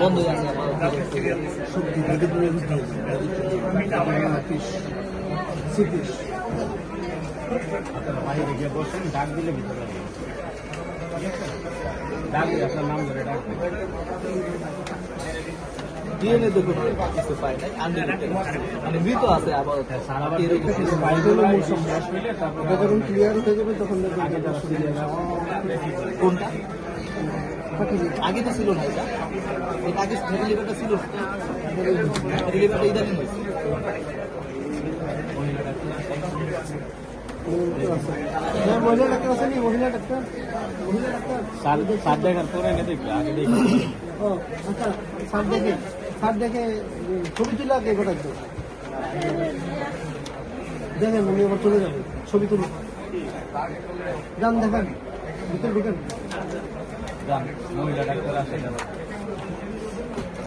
বন্ধ আছে বাইরে গিয়ে বসেন, ডাক দিলে ভিতরে ডাক দিয়ে আপনার নাম ধরে ডাক ডিএনএ তো কিছু পাই নাই, মানে মৃত আছে আপাতত। যখন ক্লিয়ার হয়ে যাবে তখন কোনটা আগে তো ছিল না, এটা আগে লিভারটা ছিল না, লিভারটা ইদানিং হয়েছে। মহিলা ডাক্তার আছে নি? মহিলা ডাক্তার সার দেখার পরে এনে দেখবে, আগে দেখবে। ও আচ্ছা, সার দেখে ছবি তুলে আগে গোটা দেখেন, উনি আবার চলে যাবে, ছবি তুলুন, যান দেখান, ভিতরে ঢুকেন। মহিলা ডাক্তার আসে।